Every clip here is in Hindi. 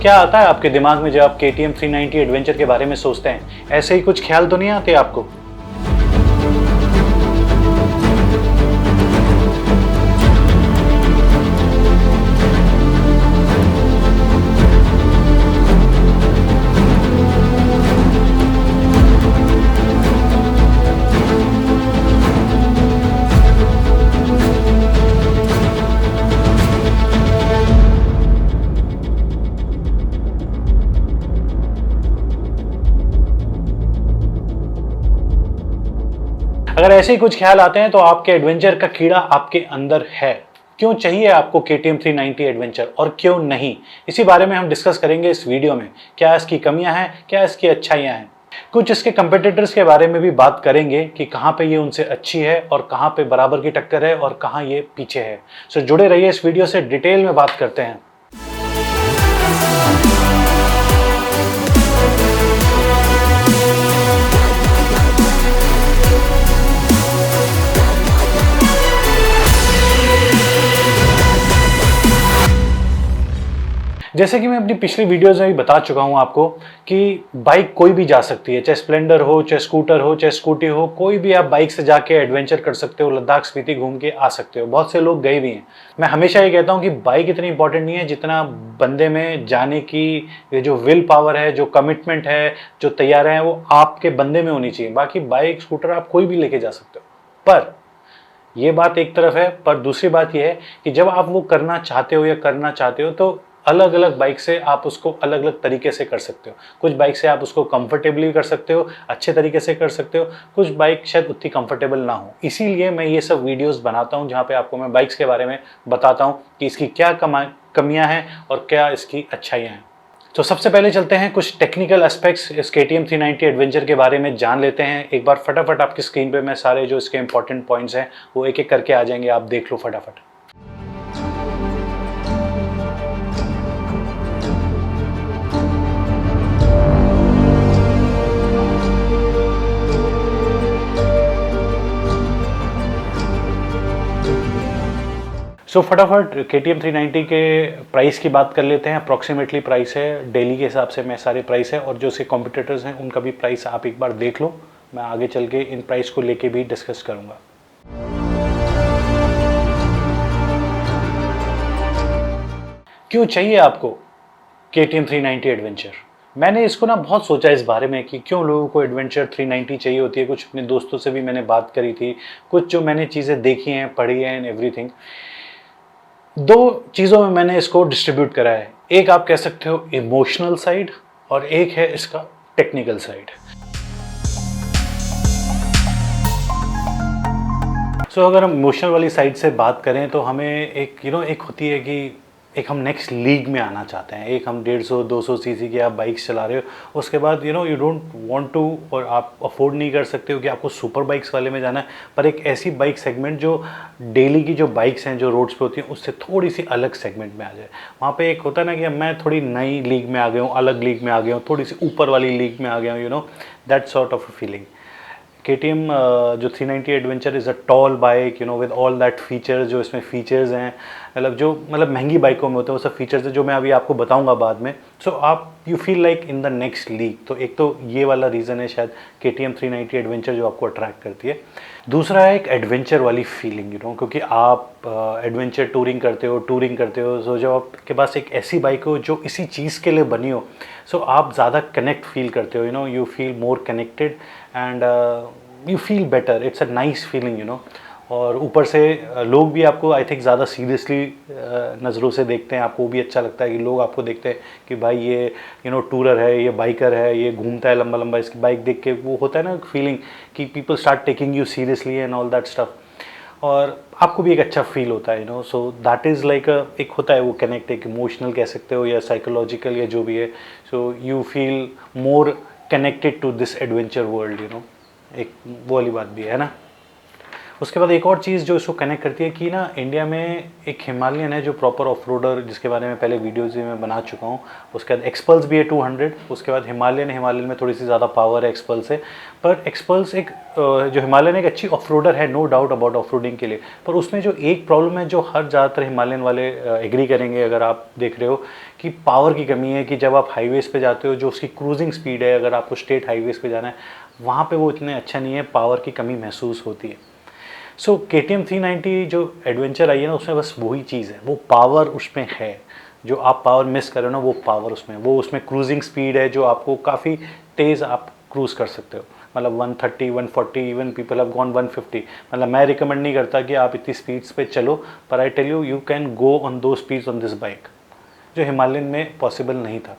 क्या आता है आपके दिमाग में जब आप KTM 390 एडवेंचर के बारे में सोचते हैं? ऐसे ही कुछ ख्याल तो नहीं आते आपको? अगर ऐसे ही कुछ ख्याल आते हैं तो आपके एडवेंचर का कीड़ा आपके अंदर है। क्यों चाहिए आपको KTM 390 एडवेंचर और क्यों नहीं, इसी बारे में हम डिस्कस करेंगे इस वीडियो में। क्या इसकी कमियां हैं, क्या इसकी अच्छाइयां हैं, कुछ इसके कंपेटिटर्स के बारे में भी बात करेंगे कि कहां पे ये उनसे अच्छी है और कहां पे बराबर की टक्कर है और कहां ये पीछे है। सो जुड़े रहिए इस वीडियो से, डिटेल में बात करते हैं। जैसे कि मैं अपनी पिछली वीडियोज़ में भी बता चुका हूं आपको कि बाइक कोई भी जा सकती है, चाहे स्प्लेंडर हो, चाहे स्कूटर हो, चाहे स्कूटी हो, कोई भी आप बाइक से जाके एडवेंचर कर सकते हो, लद्दाख स्पीति घूम के आ सकते हो। बहुत से लोग गए भी हैं। मैं हमेशा ये कहता हूं कि बाइक इतनी इंपॉर्टेंट नहीं है जितना बंदे में जाने की ये जो विल पावर है, जो कमिटमेंट है, जो तैयार है, वो आपके बंदे में होनी चाहिए। बाकी बाइक स्कूटर आप कोई भी लेके जा सकते हो। पर ये बात एक तरफ है, पर दूसरी बात ये है कि जब आप वो करना चाहते हो या करना चाहते हो तो अलग अलग बाइक से आप उसको अलग अलग तरीके से कर सकते हो। कुछ बाइक से आप उसको कंफर्टेबली कर सकते हो, अच्छे तरीके से कर सकते हो, कुछ बाइक शायद उतनी कंफर्टेबल ना हो। इसीलिए मैं ये सब वीडियोस बनाता हूँ जहाँ पे आपको मैं बाइक्स के बारे में बताता हूँ कि इसकी क्या कमियाँ हैं और क्या इसकी अच्छाइयाँ हैं। तो सबसे पहले चलते हैं कुछ टेक्निकल एस्पेक्ट्स इस KTM 390 एडवेंचर के बारे में जान लेते हैं। एक बार फटाफट आपकी स्क्रीन पे मैं सारे जो इसके इंपॉर्टेंट पॉइंट्स हैं वो एक एक करके आ जाएंगे, आप देख लो फटाफट। फटाफट KTM 390 के प्राइस की बात कर लेते हैं। अप्रॉक्सीमेटली प्राइस है, डेली के हिसाब से मैं सारे प्राइस है और जो उसके कॉम्पिटिटर्स हैं उनका भी प्राइस आप एक बार देख लो। मैं आगे चल के इन प्राइस को लेके भी डिस्कस करूंगा। क्यों चाहिए आपको KTM 390 एडवेंचर? मैंने इसको ना बहुत सोचा इस बारे में कि क्यों लोगों को एडवेंचर 390 चाहिए होती है। कुछ अपने दोस्तों से भी मैंने बात करी थी, कुछ जो मैंने चीज़ें देखी हैं, पढ़ी हैं एंड एवरीथिंग। दो चीज़ों में मैंने इसको डिस्ट्रीब्यूट करा है। एक आप कह सकते हो इमोशनल साइड और एक है इसका टेक्निकल साइड। अगर हम इमोशनल वाली साइड से बात करें तो हमें एक एक होती है कि एक हम नेक्स्ट लीग में आना चाहते हैं। एक हम 150-200 सीसी की आप बाइक्स चला रहे हो, उसके बाद यू डोंट वांट टू, और आप अफोर्ड नहीं कर सकते हो कि आपको सुपर बाइक्स वाले में जाना है, पर एक ऐसी बाइक सेगमेंट जो डेली की जो बाइक्स हैं जो रोड्स पे होती हैं उससे थोड़ी सी अलग सेगमेंट में आ जाए। वहाँ पे एक होता है ना कि मैं थोड़ी नई लीग में आ गया हूँ, अलग लीग में आ गया हूँ, थोड़ी सी ऊपर वाली लीग में आ गया हूँ, that sort of a feeling. KTM जो 390 adventure is a tall bike, with all that features. जो इसमें फीचर्स हैं, जो महंगी बाइकों में होते हैं वो सब फीचर्स हैं जो मैं अभी आपको बताऊंगा बाद में। आप you feel like in the next league. तो एक तो ये वाला रीज़न है शायद KTM 390 एडवेंचर जो आपको अट्रैक्ट करती है। दूसरा है एक एडवेंचर वाली फीलिंग, क्योंकि आप एडवेंचर टूरिंग करते हो। सो जब आपके पास एक ऐसी बाइक हो जो इसी चीज़ के लिए बनी हो, सो आप ज़्यादा कनेक्ट फील करते हो, you feel more connected and you feel better. It's a nice feeling, और ऊपर से लोग भी आपको आई थिंक ज़्यादा सीरियसली नज़रों से देखते हैं। आपको भी अच्छा लगता है कि लोग आपको देखते हैं कि भाई ये टूरर है, ये बाइकर है, ये घूमता है लंबा लंबा। इसकी बाइक देख के वो होता है ना फीलिंग कि people start taking you seriously and all that stuff, और आपको भी एक अच्छा फील होता है, सो दैट इज़ लाइक एक होता है वो कनेक्ट, एक इमोशनल कह सकते हो या साइकोलॉजिकल या जो भी है। So you feel more connected to this adventure world, एक वो वाली बात भी है ना। उसके बाद एक और चीज़ जो इसको कनेक्ट करती है कि ना इंडिया में एक हिमालयन है जो प्रॉपर ऑफ रोडर, जिसके बारे में पहले वीडियोज़ भी मैं बना चुका हूँ। उसके बाद एक्सपल्स भी है 200, उसके बाद हिमालयन में थोड़ी सी ज़्यादा पावर है एक्सपल्स से। पर एक्सपल्स एक जो हिमालयन एक अच्छी ऑफ रोडर है, no doubt about off roading के लिए। पर उसमें जो एक प्रॉब्लम है जो हर ज़्यादातर हिमालयन वाले एग्री करेंगे अगर आप देख रहे हो, कि पावर की कमी है। कि जब आप हाईवेज़ पे जाते हो, जो उसकी क्रूजिंग स्पीड है, अगर आपको स्टेट हाईवेज़ पे जाना है, वहाँ पे वो इतने अच्छा नहीं है, पावर की कमी महसूस होती है। सो KTM 390 जो एडवेंचर आई है ना, उसमें बस वही चीज़ है, वो पावर उसमें है। जो आप पावर मिस कर रहे हो ना, वो पावर उसमें, वो उसमें क्रूजिंग स्पीड है जो आपको काफ़ी तेज़ आप क्रूज़ कर सकते हो। मतलब 130, 140, इवन पीपल हैव गॉन 150। मतलब मैं रिकमेंड नहीं करता कि आप इतनी स्पीड्स पे चलो, पर I tell you, you can go on दो स्पीड्स ऑन दिस बाइक, जो हिमालयन में पॉसिबल नहीं था।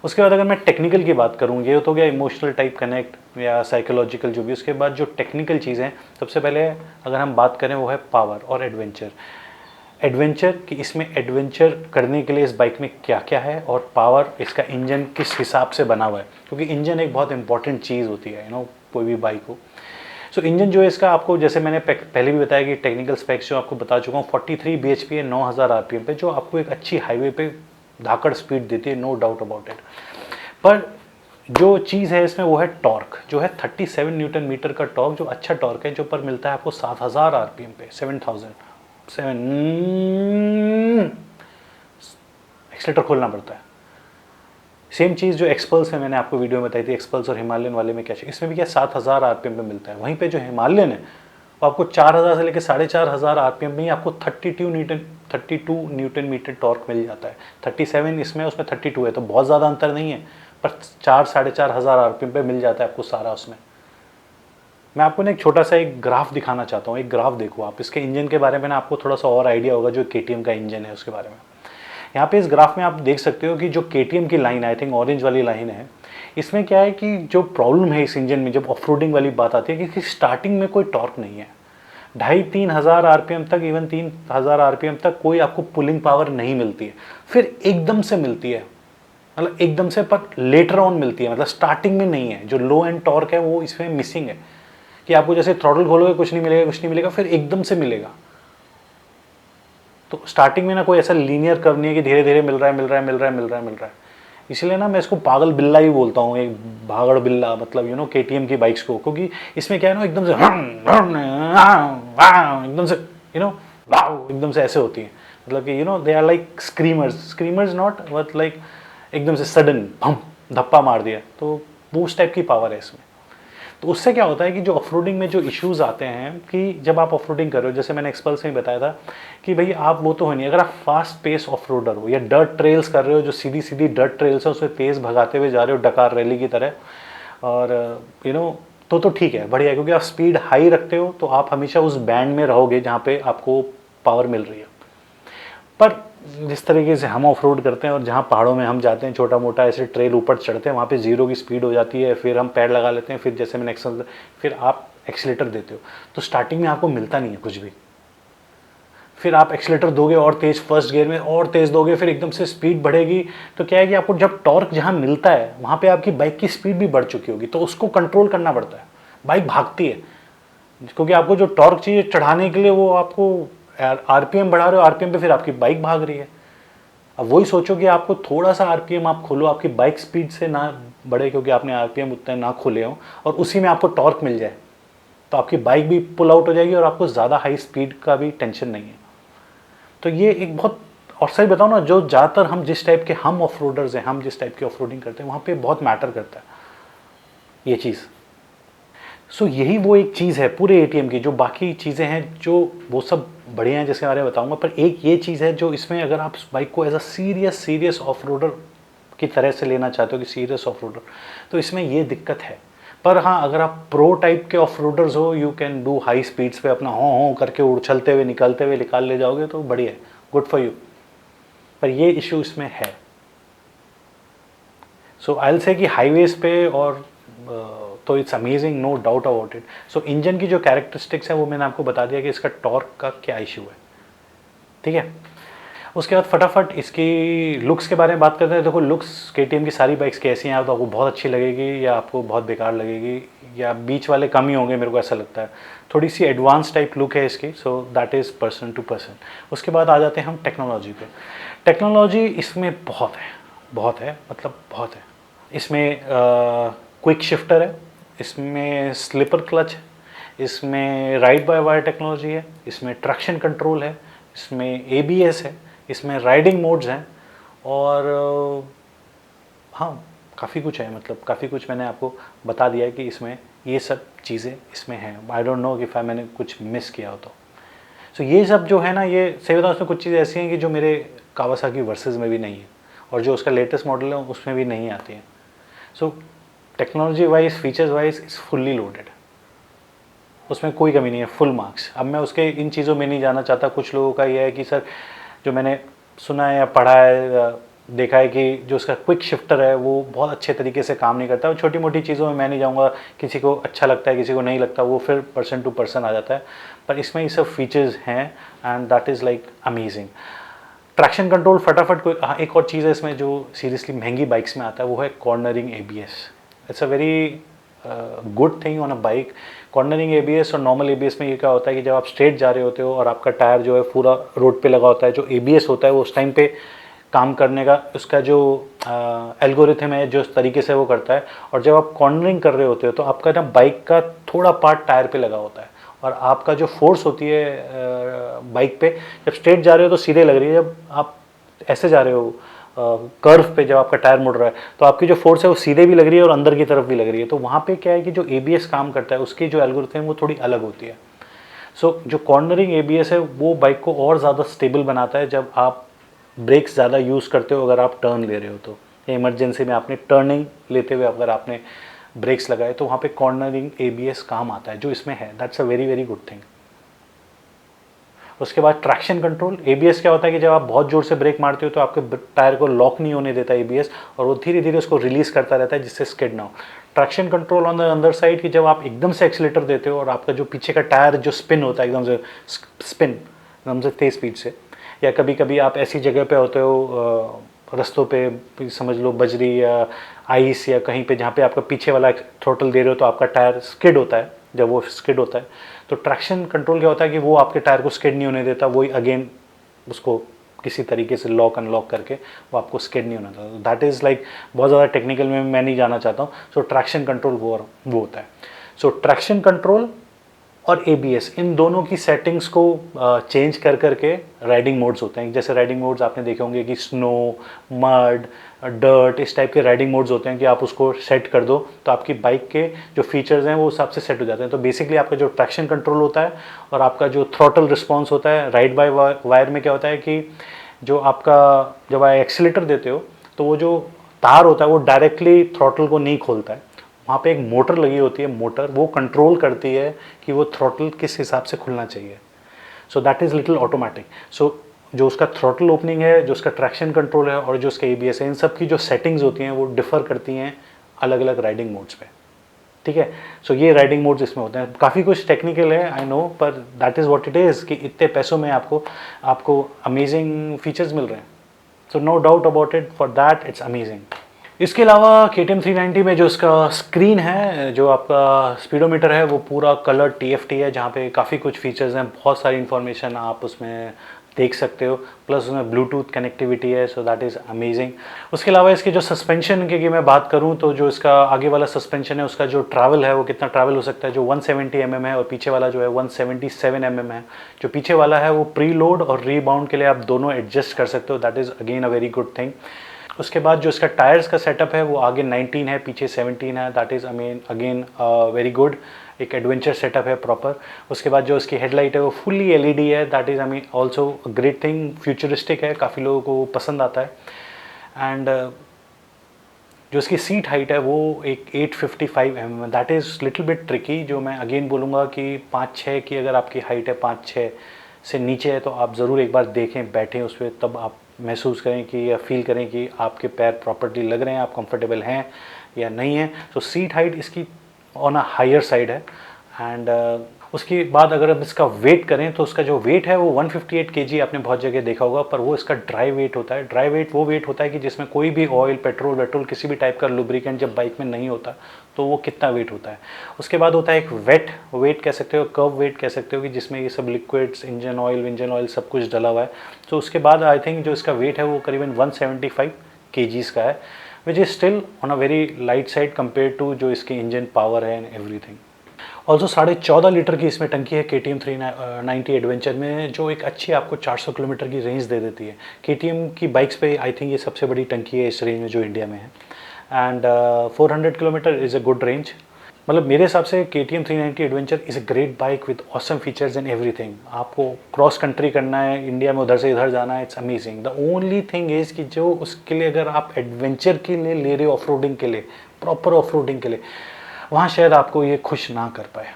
उसके बाद अगर मैं टेक्निकल की बात करूँ, ये तो गया इमोशनल टाइप कनेक्ट या साइकोलॉजिकल जो भी। उसके बाद जो टेक्निकल चीज़ें, सबसे पहले अगर हम बात करें वो है पावर और एडवेंचर। एडवेंचर कि इसमें एडवेंचर करने के लिए इस बाइक में क्या क्या है, और पावर इसका इंजन किस हिसाब से बना हुआ है, क्योंकि इंजन एक बहुत इंपॉर्टेंट चीज़ होती है कोई भी बाइक हो। सो इंजन जो है इसका, आपको जैसे मैंने पहले भी बताया कि टेक्निकल स्पेक्स जो आपको बता चुका हूँ, 43 bhp है 9000 RPM पे, जो आपको एक अच्छी हाईवे पे धाकड़ स्पीड देती है, नो डाउट अबाउट इट। पर जो चीज़ है इसमें वो है टॉर्क, जो है 37 न्यूटन मीटर का टॉर्क, जो अच्छा टॉर्क है, जो पर मिलता है आपको 7000 RPM पे, 7000 एक्सीलेटर खोलना पड़ता है। सेम चीज़ जो एक्सपल्स है, मैंने आपको वीडियो में बताई थी, एक्सपल्स और हिमालयन वाले में क्या, इसमें भी क्या 7000 RPM पे मिलता है। वहीं पे जो हिमालयन है वो आपको 4000 से लेकर 4500 RPM में ही आपको 32 न्यूटन मीटर टॉर्क मिल जाता है। 37 इसमें, उसमें 32 है, तो बहुत ज़्यादा अंतर नहीं है, पर 4-4500 RPM पे मिल जाता है आपको सारा उसमें। मैं आपको ना एक छोटा सा एक ग्राफ दिखाना चाहता हूँ। एक ग्राफ देखो आप, इसके इंजन के बारे में ना आपको थोड़ा सा और आइडिया होगा, जो KTM का इंजन है उसके बारे में। यहाँ पे इस ग्राफ में आप देख सकते हो कि जो KTM की लाइन है, आई थिंक ऑरेंज वाली लाइन है, इसमें क्या है कि जो प्रॉब्लम है इस इंजन में, जब ऑफ रोडिंग वाली बात आती है, कि स्टार्टिंग में कोई टॉर्क नहीं है। 2,500-3 हज़ार RPM तक, इवन 3,000 RPM तक कोई आपको पुलिंग पावर नहीं मिलती है, फिर एकदम से मिलती है। मतलब एकदम से, पर लेटर ऑन मिलती है, मतलब स्टार्टिंग में नहीं है। जो लो एंड टॉर्क है वो इसमें मिसिंग है, कि आपको जैसे थ्रॉटल खोलोगे कुछ नहीं मिलेगा, कुछ नहीं मिलेगा, फिर एकदम से मिलेगा। तो स्टार्टिंग में ना कोई ऐसा लीनियर कर्व नहीं है कि धीरे धीरे मिल रहा है, मिल रहा है, मिल रहा है, मिल रहा है, मिल रहा है। इसलिए ना मैं इसको पागल बिल्ला ही बोलता हूँ, एक भागड़ बिल्ला, मतलब KTM की बाइक्स को, क्योंकि इसमें क्या है ना, एकदम से एकदम से एकदम से ऐसे होती है। मतलब कि they are like screamers not, but like एकदम से सडन भम धप्पा मार दिया, तो वो उस टाइप की पावर है इसमें। तो उससे क्या होता है कि जो ऑफरोडिंग में जो इश्यूज आते हैं, कि जब आप ऑफरोडिंग कर रहे हो, जैसे मैंने एक्सपल्स में बताया था कि भाई आप वो तो हो नहीं, अगर आप फास्ट पेस ऑफरोडर हो या डर्ट ट्रेल्स कर रहे हो, जो सीधी सीधी डर्ट ट्रेल्स है, उसमें तेज़ भगाते हुए जा रहे हो डकार रैली की तरह, और तो ठीक है, बढ़िया है, क्योंकि आप स्पीड हाई रखते हो, तो आप हमेशा उस बैंड में रहोगे जहाँ पे आपको पावर मिल रही है। पर जिस तरीके से हम ऑफ रोड करते हैं, और जहाँ पहाड़ों में हम जाते हैं, छोटा मोटा ऐसे ट्रेल ऊपर चढ़ते हैं, वहाँ पे 0 की स्पीड हो जाती है, फिर हम पैड लगा लेते हैं, फिर जैसे मैंने फिर आप एक्सीलेटर देते हो, तो स्टार्टिंग में आपको मिलता नहीं है कुछ भी। फिर आप एक्सीलेटर दोगे और तेज़, फर्स्ट गियर में और तेज़ दोगे, फिर एकदम से स्पीड बढ़ेगी, तो क्या है कि आपको जब टॉर्क जहाँ मिलता है, वहाँ पर आपकी बाइक की स्पीड भी बढ़ चुकी होगी, तो उसको कंट्रोल करना पड़ता है। बाइक भागती है, क्योंकि आपको जो टॉर्क चाहिए चढ़ाने के लिए, वो आपको RPM बढ़ा रहे हो, RPM पे फिर आपकी बाइक भाग रही है। अब वही सोचो कि आपको थोड़ा सा RPM आप खोलो, आपकी बाइक स्पीड से ना बढ़े, क्योंकि आपने RPM उतने ना खोले हो, और उसी में आपको टॉर्क मिल जाए, तो आपकी बाइक भी पुल आउट हो जाएगी, और आपको ज़्यादा हाई स्पीड का भी टेंशन नहीं है। तो ये एक बहुत, और सही बताओ ना, जो ज़्यादातर हम जिस टाइप के हम ऑफ रोडर्स हैं, हम जिस टाइप की ऑफ रोडिंग करते हैं, वहाँ पर बहुत मैटर करता है ये चीज़। सो यही वो एक चीज़ है पूरे ATM की। जो बाकी चीज़ें हैं जो वो सब बढ़िया हैं, जिसके बारे में बताऊंगा, पर एक ये चीज़ है जो इसमें, अगर आप इस बाइक को as a serious off roader की तरह से लेना चाहते हो, कि सीरियस ऑफ रोडर, तो इसमें ये दिक्कत है। पर हाँ, अगर आप प्रो टाइप के ऑफ रोडर्स हो, you can do high speeds पे अपना हों करके उछलते हुए निकलते हुए निकाल ले जाओगे, तो बढ़िया है, गुड फॉर यू। पर ये इशू इसमें है। सो आई विल से कि हाईवेज पे और तो it's amazing, no doubt about it. So engine की जो कैरेक्टरिस्टिक्स है वो मैंने आपको बता दिया कि इसका टॉर्क का क्या इशू है, ठीक है। उसके बाद फटाफट इसकी लुक्स के बारे में बात करते हैं। देखो लुक्स KTM की सारी बाइक्स कैसी हैं, तो आपको बहुत अच्छी लगेगी या आपको बहुत बेकार लगेगी, या बीच वाले कम ही होंगे, मेरे को ऐसा लगता है। थोड़ी सी एडवांस टाइप लुक है इसकी, so that is person to person. उसके बाद आ जाते हैं हम टेक्नोलॉजी पे। टेक्नोलॉजी इसमें बहुत है, मतलब बहुत है। इसमें क्विक शिफ्टर है, इसमें स्लिपर क्लच है, इसमें राइड बाय वायर टेक्नोलॉजी है, इसमें ट्रैक्शन कंट्रोल है, इसमें ABS है, इसमें राइडिंग मोड्स हैं, और हाँ काफ़ी कुछ है, मतलब काफ़ी कुछ मैंने आपको बता दिया है कि इसमें ये सब चीज़ें इसमें हैं। आई डोंट नो कि मैंने कुछ मिस किया हो तो। सो ये सब जो है ना, ये सही बताऊँ उसमें कुछ चीज़ें ऐसी हैं कि जो मेरे कावासाकी वर्सेस में भी नहीं है, और जो उसका लेटेस्ट मॉडल है उसमें भी नहीं आती है। So technology wise, features wise is fully loaded, उसमें कोई कमी नहीं है, फुल मार्क्स। अब मैं उसके इन चीज़ों में नहीं जाना चाहता। कुछ लोगों का ये है कि सर, जो मैंने सुना है या पढ़ा है, देखा है कि जो उसका क्विक शिफ्टर है वो बहुत अच्छे तरीके से काम नहीं करता। और छोटी मोटी चीज़ों में मैं नहीं जाऊँगा, किसी को अच्छा लगता है किसी को नहीं लगता, वो फिर पर्सन टू पर्सन आ जाता है। पर इसमें ये सब फीचर्स हैं and that is like amazing. Traction control फटाफट। कोई हाँ, एक और चीज़ है इसमें जो सीरियसली महंगी बाइक्स में आता है, वो है cornering ABS। It's a very good thing on a bike. Cornering ABS और नॉर्मल ABS में ये क्या होता है कि जब आप स्ट्रेट जा रहे होते हो और आपका टायर जो है पूरा रोड पे लगा होता है, जो ABS होता है वो उस टाइम पे काम करने का उसका जो एल्गोरिथम है, जो तरीके से वो करता है। और जब आप कॉर्नरिंग कर रहे होते हो तो आपका ना बाइक का थोड़ा पार्ट टायर पे लगा होता है, और आपका जो फोर्स होती है बाइक पे, जब स्ट्रेट जा रहे हो तो सीधे लग रही है, जब आप ऐसे जा रहे हो कर्व पे, जब आपका टायर मुड़ रहा है तो आपकी जो फोर्स है वो सीधे भी लग रही है और अंदर की तरफ भी लग रही है। तो वहाँ पे क्या है कि जो ABS काम करता है उसकी जो एल्गोरिथम है वो थोड़ी अलग होती है। सो जो कॉर्नरिंग ABS है वो बाइक को और ज़्यादा स्टेबल बनाता है जब आप ब्रेक्स ज़्यादा यूज़ करते हो। अगर आप टर्न ले रहे हो तो, इमरजेंसी में आपने टर्निंग लेते हुए अगर आपने ब्रेक्स लगाए तो वहाँ पे कॉर्नरिंग ABS काम आता है, जो इसमें है। That's a very very good thing. उसके बाद ट्रैक्शन कंट्रोल। ABS क्या होता है कि जब आप बहुत जोर से ब्रेक मारते हो तो आपके टायर को लॉक नहीं होने देता ABS, और वो धीरे धीरे उसको रिलीज करता रहता है जिससे स्किड ना हो। ट्रैक्शन कंट्रोल ऑन द अंदर साइड कि जब आप एकदम से एक्सीलेटर देते हो और आपका जो पीछे का टायर जो स्पिन होता है, एकदम से तेज स्पीड से, या कभी कभी आप ऐसी जगह पे होते हो रस्तों पे, समझ लो बजरी या आइस या कहीं पे, जहाँ पे आपका पीछे वाला थ्रोटल दे रहे हो तो आपका टायर स्किड होता है। जब वो स्किड होता है तो ट्रैक्शन कंट्रोल क्या होता है कि वो आपके टायर को स्किड नहीं होने देता, वही अगेन उसको किसी तरीके से लॉक अनलॉक करके वो आपको स्किड नहीं होना देता। दैट इज़ लाइक बहुत ज़्यादा टेक्निकल में मैं नहीं जाना चाहता हूँ। सो ट्रैक्शन कंट्रोल वो होता है। सो ट्रैक्शन कंट्रोल और ABS, इन दोनों की सेटिंग्स को चेंज कर करके राइडिंग मोड्स होते हैं। जैसे राइडिंग मोड्स आपने देखे होंगे कि स्नो, मड, डर्ट, इस टाइप के राइडिंग मोड्स होते हैं कि आप उसको सेट कर दो तो आपकी बाइक के जो फीचर्स हैं वो हिसाब से सेट हो जाते हैं। तो बेसिकली आपका जो ट्रैक्शन कंट्रोल होता है और आपका जो थ्रॉटल रिस्पॉन्स होता है, राइड बाय वायर में क्या होता है कि जो आपका जब आप एक्सीलेटर देते हो तो वो जो तार होता है वो डायरेक्टली थ्रॉटल को नहीं खोलता है। वहाँ पे एक मोटर लगी होती है, मोटर वो कंट्रोल करती है कि वो थ्रॉटल किस हिसाब से खुलना चाहिए। So that is little automatic. So जो उसका थ्रॉटल ओपनिंग है, जो उसका ट्रैक्शन कंट्रोल है और जो उसका ABS है, इन सब की जो सेटिंग्स होती हैं वो डिफ़र करती हैं अलग अलग राइडिंग मोड्स पे। ठीक है। सो ये राइडिंग मोड्स इसमें होते हैं। काफ़ी कुछ टेक्निकल है आई नो, पर that is what it is कि इतने पैसों में आपको अमेजिंग फीचर्स मिल रहे हैं। So no doubt about it, for that it's amazing. इसके अलावा KTM 390 में जो इसका स्क्रीन है, जो आपका स्पीडोमीटर है, वो पूरा कलर TFT है, जहाँ पे काफ़ी कुछ फीचर्स हैं, बहुत सारी इन्फॉर्मेशन आप उसमें देख सकते हो। प्लस उसमें ब्लूटूथ कनेक्टिविटी है, सो दैट इज़ अमेजिंग। उसके अलावा इसके जो सस्पेंशन की मैं बात करूँ तो जो इसका आगे वाला सस्पेंशन है उसका जो ट्रैवल है वो कितना ट्रैवल हो सकता है, जो 170 mm है, और पीछे वाला जो है 177 mm है। जो पीछे वाला है वो प्री लोड और रीबाउंड के लिए आप दोनों एडजस्ट कर सकते हो। That is again a very good thing. उसके बाद जो इसका टायर्स का सेटअप है वो आगे 19 है, पीछे 17 है। That is again very good, एक एडवेंचर सेटअप है प्रॉपर। उसके बाद जो इसकी हेडलाइट है वो फुल्ली LED है। That is also great thing, futuristic है, काफ़ी लोगों को पसंद आता है। एंड जो इसकी सीट हाइट है वो एक 855 mm है। That is little bit tricky, जो मैं अगेन बोलूँगा कि 5-6 की अगर आपकी हाइट है, 5-6 से नीचे है तो आप ज़रूर एक बार देखें, बैठें उस पर, तब आप महसूस करें कि या फील करें कि आपके पैर प्रॉपर्ली लग रहे हैं, आप कंफर्टेबल हैं या नहीं है। तो सीट हाइट इसकी ऑन अ हायर साइड है। एंड उसके बाद अगर हम इसका वेट करें तो उसका जो वेट है वो 158 केजी आपने बहुत जगह देखा होगा, पर वो इसका ड्राई वेट होता है। ड्राई वेट वो वेट होता है कि जिसमें कोई भी ऑयल, पेट्रोल वेट्रोल, किसी भी टाइप का लुब्रिकेंट जब बाइक में नहीं होता तो वो कितना वेट होता है। उसके बाद होता है एक वेट वेट कह सकते हो, कर्व वेट कह सकते हो, कि जिसमें ये सब लिक्विड्स, इंजन ऑयल सब कुछ डला हुआ है। तो उसके बाद आई थिंक जो इसका वेट है वो करीबन 175 केजीज़ का है, which is still on a very light side compare to जो इसकी इंजन पावर है एंड एवरीथिंग। ऑल्सो 14.5 लीटर की इसमें टंकी है KTM 390 एडवेंचर में, जो एक अच्छी आपको 400 किलोमीटर की रेंज दे देती है। KTM की बाइक्स पे आई थिंक ये सबसे बड़ी टंकी है इस रेंज में जो इंडिया में है। And 400 kilometre is a good range. मतलब मेरे हिसाब से KTM 390 adventure is a great bike with awesome features and everything. आपको क्रॉस कंट्री करना है, इंडिया में उधर से इधर जाना है, it's amazing. The only thing is कि जो उसके लिए अगर आप एडवेंचर के लिए ले रहे हो, ऑफ रोडिंग के लिए, प्रॉपर ऑफ रोडिंग के लिए, वहाँ शायद आपको ये खुश ना कर पाए।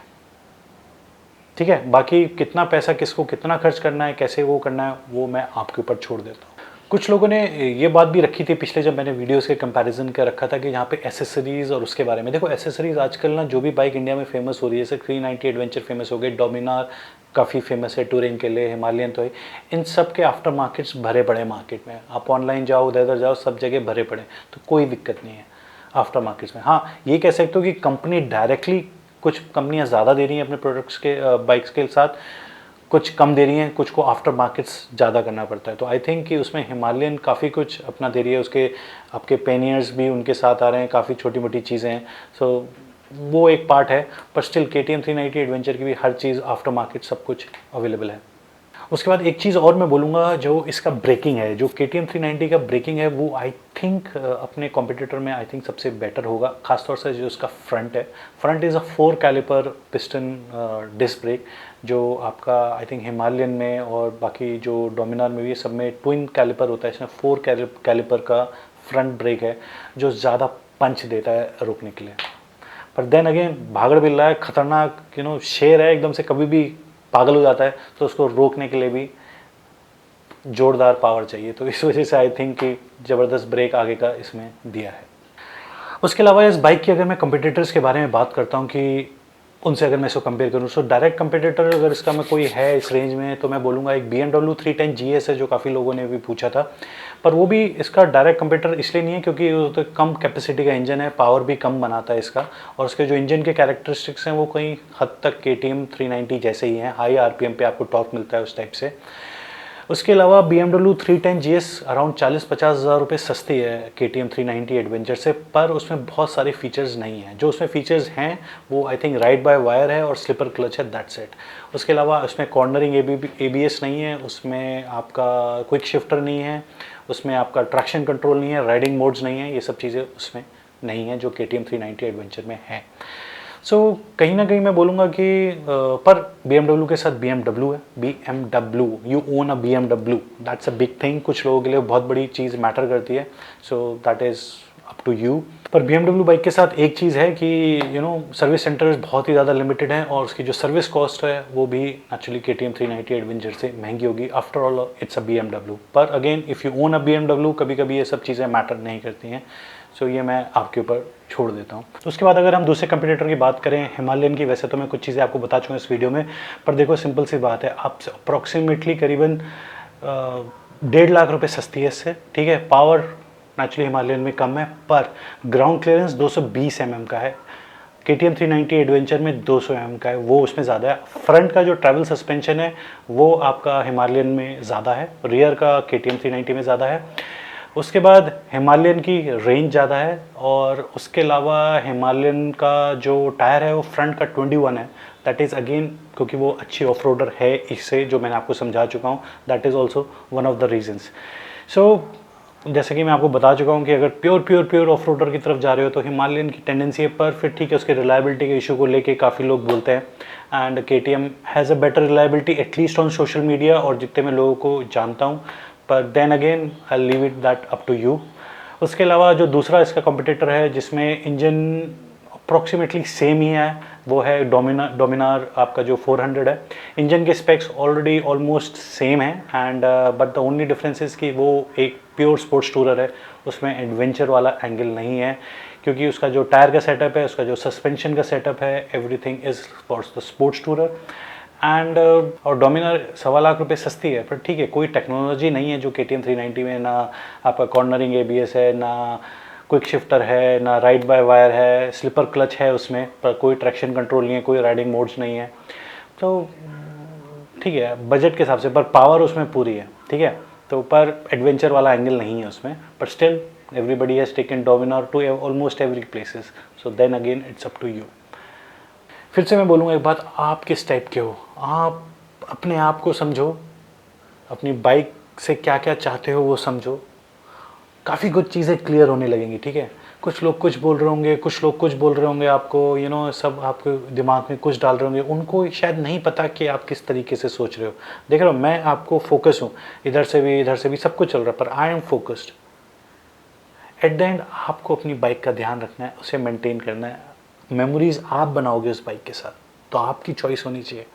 ठीक है, बाकी कितना पैसा किसको कितना खर्च करना है, कैसे वो करना है, वो मैं आपके ऊपर छोड़ देता हूँ। कुछ लोगों ने ये बात भी रखी थी पिछले, जब मैंने वीडियोस के कंपैरिजन कर रखा था कि यहाँ पे एसेसरीज़ और उसके बारे में। देखो एसेसरीज़ आजकल ना जो भी बाइक इंडिया में फेमस हो रही है, जैसे 390 एडवेंचर फेमस हो गई, डोमिनार काफ़ी फेमस है टूरिंग के लिए, हिमालयन तो है, इन सब के आफ्टर मार्केट्स भरे पड़े मार्केट में। आप ऑनलाइन जाओ, उधर उधर जाओ, सब जगह भरे पड़े, तो कोई दिक्कत नहीं है आफ्टर मार्केट्स में। हाँ, ये कह सकते हो कि कंपनी डायरेक्टली, कुछ कंपनियां ज़्यादा दे रही हैं अपने प्रोडक्ट्स के बाइक्स के साथ, कुछ कम दे रही हैं, कुछ को आफ्टर मार्केट्स ज़्यादा करना पड़ता है। तो आई थिंक कि उसमें हिमालयन काफ़ी कुछ अपना दे रही है, उसके आपके पेनियर्स भी उनके साथ आ रहे हैं, काफ़ी छोटी मोटी चीज़ें हैं। सो वो एक पार्ट है, पर स्टिल KTM 390 एडवेंचर की भी हर चीज़ आफ्टर मार्केट सब कुछ अवेलेबल है। उसके बाद एक चीज़ और मैं बोलूँगा, जो इसका ब्रेकिंग है, जो KTM 390 का ब्रेकिंग है, वो आई थिंक अपने कॉम्पिटिटर में आई थिंक सबसे बेटर होगा। खासतौर से जो उसका फ्रंट है, front is a 4 caliper piston disc brake, जो आपका आई थिंक हिमालयन में और बाकी जो डोमिनार में भी सब में ट्विन कैलिपर होता है, इसमें 4 कैलिपर का फ्रंट ब्रेक है, जो ज़्यादा पंच देता है रोकने के लिए। पर देन अगेन भागड़ बिल्ला है, खतरनाक शेर है, एकदम से कभी भी पागल हो जाता है, तो उसको रोकने के लिए भी जोरदार पावर चाहिए। तो इस वजह से आई थिंक कि ज़बरदस्त ब्रेक आगे का इसमें दिया है। उसके अलावा इस बाइक की अगर मैं कंपटीटर्स के बारे में बात करता हूँ कि उनसे अगर मैं इसको कंपेयर करूँ, सो डायरेक्ट कंपटीटर अगर इसका मैं कोई है इस रेंज में, तो मैं बोलूँगा एक BMW 310 GS है, जो काफ़ी लोगों ने भी पूछा था। पर वो भी इसका डायरेक्ट कंपटीटर इसलिए नहीं है क्योंकि वो तो कम कैपेसिटी का इंजन है, पावर भी कम बनाता है इसका, और उसके जो इंजन के कैरेक्टरिस्टिक्स हैं वो कहीं हद तक KTM 390 जैसे ही हैं। हाई RPM पे आपको टॉर्क मिलता है उस टाइप से। उसके अलावा BMW 310 GS अराउंड 40-50 हज़ार रुपये सस्ती है KTM 390 एडवेंचर से, पर उसमें बहुत सारे फीचर्स नहीं हैं। जो उसमें फीचर्स हैं वो I think ride by wire है और स्लिपर क्लच है, दैट्स इट। उसके अलावा उसमें कॉर्नरिंग ABS नहीं है, उसमें आपका क्विक शिफ्टर नहीं है, उसमें आपका ट्रैक्शन कंट्रोल नहीं है, राइडिंग मोड्स नहीं है, ये सब चीज़ें उसमें नहीं है जो KTM 390 एडवेंचर में है। सो कहीं ना कहीं मैं बोलूँगा कि पर BMW के साथ BMW है, BMW, you own a BMW, that's a big thing. कुछ लोगों के लिए बहुत बड़ी चीज़ मैटर करती है, so that is up to you. पर BMW बाइक के साथ एक चीज़ है कि सर्विस सेंटर्स बहुत ही ज़्यादा लिमिटेड हैं, और उसकी जो सर्विस कॉस्ट है वो भी एक्चुअली KTM 390 एडवेंचर से महंगी होगी। After all it's a BMW, पर again if you own a BMW, कभी कभी ये सब चीज़ें मैटर नहीं करती हैं। सो ये मैं आपके ऊपर छोड़ देता हूँ। तो उसके बाद अगर हम दूसरे कंपटीटर की बात करें, हिमालयन की, वैसे तो मैं कुछ चीज़ें आपको बता चुका हूँ इस वीडियो में, पर देखो सिंपल सी बात है, आप अप्रॉक्सीमेटली करीबन 1.5 लाख रुपए सस्ती है इससे। ठीक है, पावर नेचुरली हिमालयन में कम है, पर ग्राउंड क्लियरेंस 220 mm का है। KTM 390 एडवेंचर में 200 mm का है, वो उसमें ज़्यादा है। फ्रंट का जो ट्रैवल सस्पेंशन है वो आपका हिमालयन में ज़्यादा है, रियर का KTM 390 में ज़्यादा है। उसके बाद हिमालयन की रेंज ज़्यादा है, और उसके अलावा हिमालयन का जो टायर है वो फ्रंट का 21 है, दैट इज़ अगेन क्योंकि वो अच्छी ऑफ रोडर है, इससे जो मैंने आपको समझा चुका हूँ, that is also one of the reasons. So जैसे कि मैं आपको बता चुका हूँ कि अगर प्योर ऑफ रोडर की तरफ जा रहे हो तो हिमालयन की टेंडेंसी है, पर फिर ठीक है, उसके रिलायबिलिटी के इशू को लेके काफ़ी लोग बोलते हैं, and KTM has a better reliability at least on social media, और जितने मैं लोगों को जानता हूँ, पर then again I leave it that up to you. उसके अलावा जो दूसरा इसका कॉम्पिटिटर है जिसमें इंजन अप्रॉक्सीमेटली सेम ही है, वो है डोमिनार आपका जो 400 है। इंजन के स्पेक्स ऑलरेडी ऑलमोस्ट सेम है, and but the only difference is कि वो एक प्योर स्पोर्ट्स टूरर है, उसमें एडवेंचर वाला एंगल नहीं है। क्योंकि उसका जो टायर का सेटअप है, उसका जो सस्पेंशन का सेटअप है, everything is for the sports tourer. And और डोमिनार 1.25 लाख सस्ती है, पर ठीक है, कोई टेक्नोलॉजी नहीं है जो KTM 390 में, ना आपका कॉर्नरिंग ABS है, ना क्विक शिफ्टर है, ना राइड बाय वायर है, स्लिपर क्लच है उसमें, पर कोई ट्रैक्शन कंट्रोल नहीं है, कोई राइडिंग मोड्स नहीं है। तो ठीक है बजट के हिसाब से, पर पावर उसमें पूरी है, ठीक है। तो पर एडवेंचर वाला एंगल नहीं है उसमें, but still everybody has taken Dominar to almost every places, so then again it's up to you. फिर से मैं बोलूँगा एक बात, आप किस टाइप के हो, आप अपने आप को समझो, अपनी बाइक से क्या क्या चाहते हो वो समझो, काफ़ी कुछ चीज़ें क्लियर होने लगेंगी, ठीक है। कुछ लोग कुछ बोल रहे होंगे, कुछ लोग कुछ बोल रहे होंगे आपको, सब आपके दिमाग में कुछ डाल रहे होंगे, उनको शायद नहीं पता कि आप किस तरीके से सोच रहे हो। देख रहे हो, मैं आपको फोकस हूँ, इधर से भी सब कुछ चल रहा है, पर I am focused. At the end आपको अपनी बाइक का ध्यान रखना है, उसे मेंटेन करना है, मेमोरीज आप बनाओगे उस बाइक के साथ, तो आपकी चॉइस होनी चाहिए।